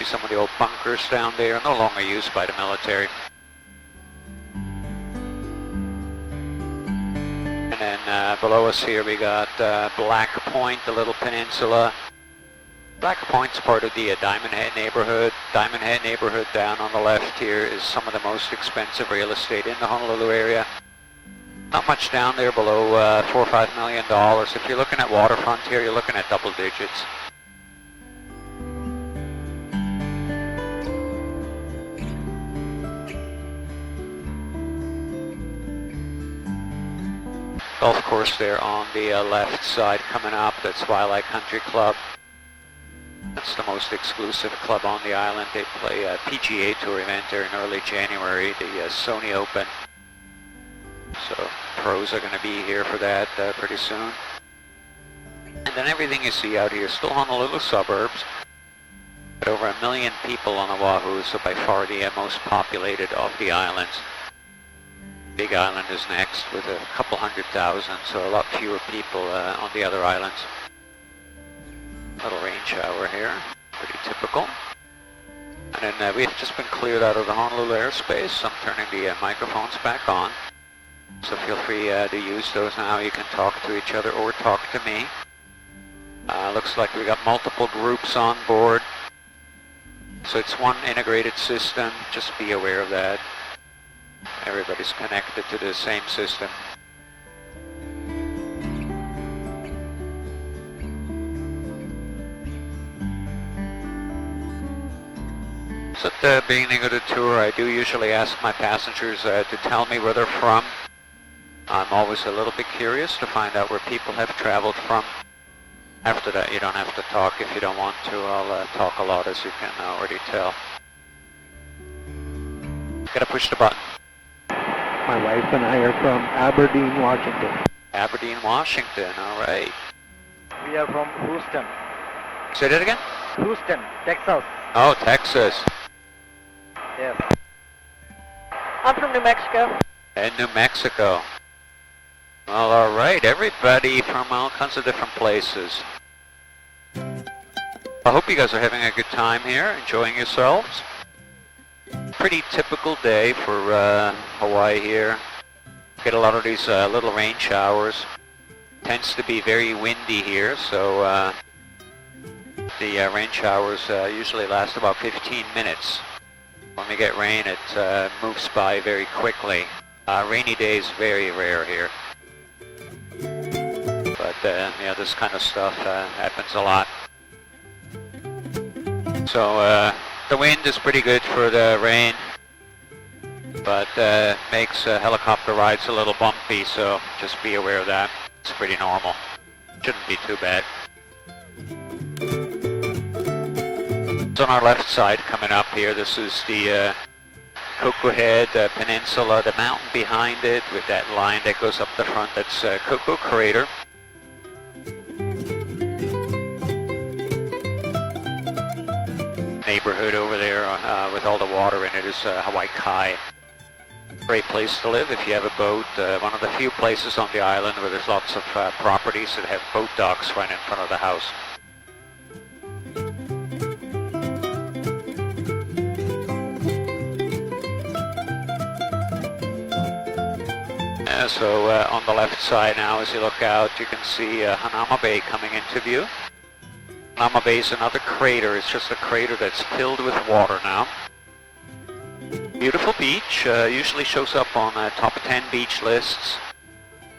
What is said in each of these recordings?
some of the old bunkers down there, no longer used by the military. And then below us here we got Black Point, the little peninsula. Black Point's part of the Diamond Head neighborhood. Diamond Head neighborhood down on the left here is some of the most expensive real estate in the Honolulu area. Not much down there below $4 or $5 million. If you're looking at waterfront here, you're looking at double digits. Golf course there on the left side coming up, that's Twilight Country Club. That's the most exclusive club on the island. They play a PGA Tour event there in early January, the Sony Open. So pros are going to be here for that pretty soon. And then everything you see out here is still Honolulu suburbs. But over 1 million people on Oahu, so by far the most populated of the islands. Big Island is next with a couple 100,000, so a lot fewer people on the other islands. Little rain shower here, pretty typical. And then we've just been cleared out of the Honolulu airspace, so I'm turning the microphones back on. So feel free to use those now. You can talk to each other or talk to me. Looks like we got multiple groups on board. So it's one integrated system, just be aware of that. Everybody's connected to the same system. So at the beginning of the tour, I do usually ask my passengers to tell me where they're from. I'm always a little bit curious to find out where people have traveled from. After that, you don't have to talk if you don't want to. I'll talk a lot, as you can already tell. Gotta push the button. My wife and I are from Aberdeen, Washington. Aberdeen, Washington, all right. We are from Houston. Say that again? Houston, Texas. Oh, Texas. Yes. I'm from New Mexico. And New Mexico. Well, all right, everybody from all kinds of different places. I hope you guys are having a good time here, enjoying yourselves. Pretty typical day for Hawaii here. Get a lot of these little rain showers. Tends to be very windy here, so the rain showers usually last about 15 minutes. When we get rain, it moves by very quickly. Rainy days, very rare here. But yeah, this kind of stuff happens a lot. So the wind is pretty good for the rain, but makes helicopter rides a little bumpy, so just be aware of that. It's pretty normal. Shouldn't be too bad. So on our left side coming up here, this is the Koko Head Peninsula, the mountain behind it with that line that goes up the front, that's Koko Crater. Neighborhood over there with all the water in it is Hawaii Kai. Great place to live if you have a boat. One of the few places on the island where there's lots of properties that have boat docks right in front of the house. So on the left side now, as you look out, you can see Hanauma Bay coming into view. Hanauma Bay is another crater. It's just a crater that's filled with water now. Beautiful beach. Usually shows up on top 10 beach lists.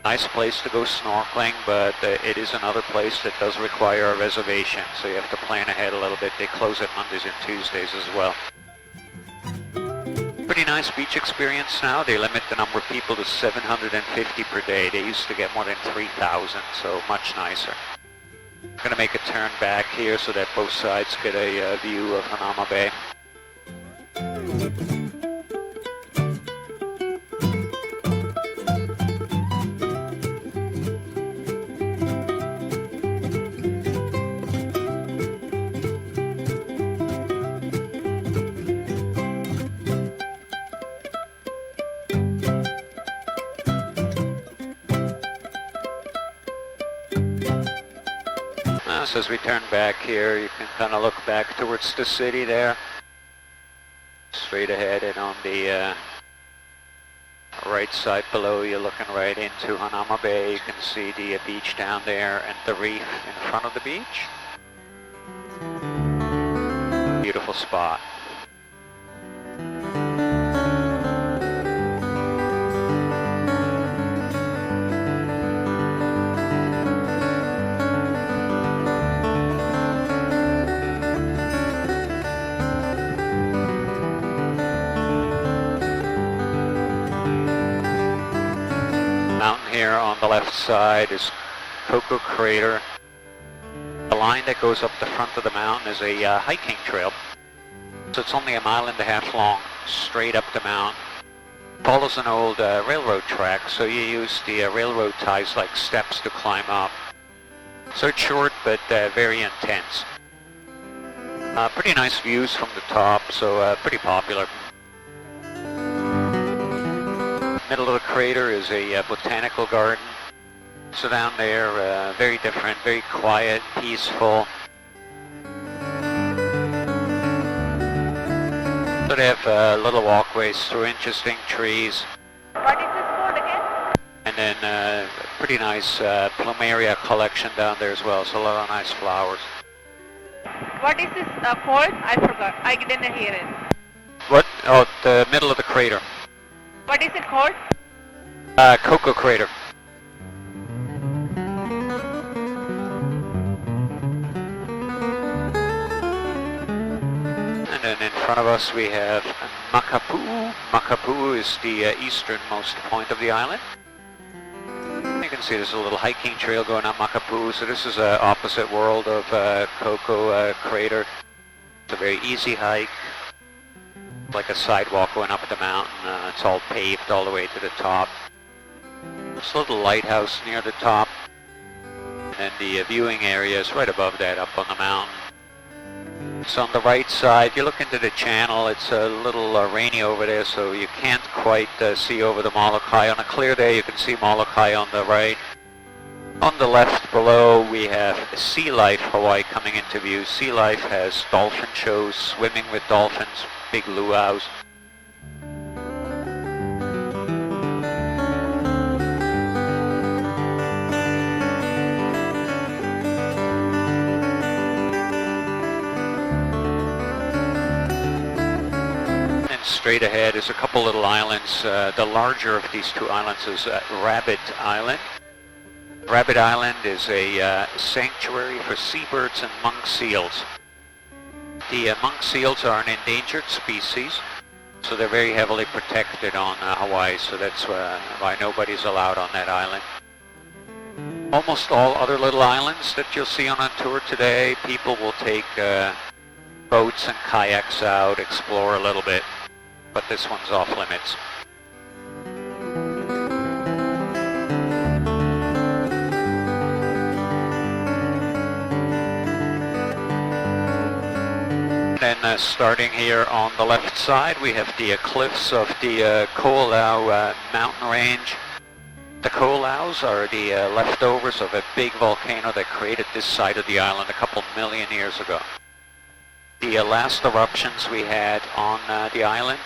Nice place to go snorkeling, but it is another place that does require a reservation, so you have to plan ahead a little bit. They close at Mondays and Tuesdays as well. Pretty nice beach experience now. They limit the number of people to 750 per day. They used to get more than 3,000, so much nicer. I'm going to make a turn back here so that both sides get a view of Hanauma Bay. us as we turn back here. You can kind of look back towards the city there. Straight ahead, and on the right side below, you're looking right into Hanauma Bay. You can see the beach down there and the reef in front of the beach. Beautiful spot. Mountain here on the left side is Coco Crater. The line that goes up the front of the mountain is a hiking trail. So it's only a mile and a half long, straight up the mountain. Follows an old railroad track, so you use the railroad ties like steps to climb up. So it's short, but very intense. Pretty nice views from the top, so pretty popular. Middle of the crater is a botanical garden. So down there, very different, very quiet, peaceful. So they have little walkways through interesting trees. What is this called again? And then a pretty nice plumeria collection down there as well, so a lot of nice flowers. What is this called? I forgot. I didn't hear it. What? Oh, the middle of the crater. What is it called? Coco Crater. And then in front of us we have Makapu'u. Makapu'u is the easternmost point of the island. You can see there's a little hiking trail going on Makapu'u, so this is an opposite world of Coco Crater. It's a very easy hike, like a sidewalk going up the mountain. It's all paved all the way to the top. There's a little lighthouse near the top, and then the viewing area is right above that up on the mountain. So on the right side, you look into the channel, it's a little rainy over there, so you can't quite see over the Molokai. On a clear day, you can see Molokai on the right. On the left below, we have Sea Life Hawaii coming into view. Sea Life has dolphin shows, swimming with dolphins, big luau's. Straight ahead is a couple little islands. The larger of these two islands is Rabbit Island. Rabbit Island is a sanctuary for seabirds and monk seals. The monk seals are an endangered species, so they're very heavily protected on Hawaii, so that's why nobody's allowed on that island. Almost all other little islands that you'll see on a tour today, people will take boats and kayaks out, explore a little bit. But this one's off limits. Then starting here on the left side, we have the cliffs of the Ko'olau mountain range. The Ko'olaus are the leftovers of a big volcano that created this side of the island a couple million years ago. The last eruptions we had on the island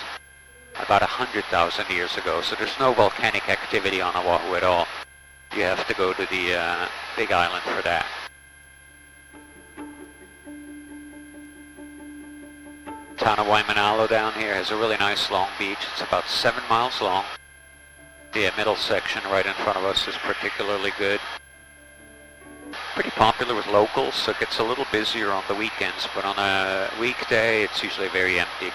about 100,000 years ago, so there's no volcanic activity on Oahu at all. You have to go to the big island for that. Town of Waimanalo down here has a really nice long beach. It's about 7 miles long. The middle section right in front of us is particularly good. Pretty popular with locals, so it gets a little busier on the weekends, but on a weekday it's usually very empty.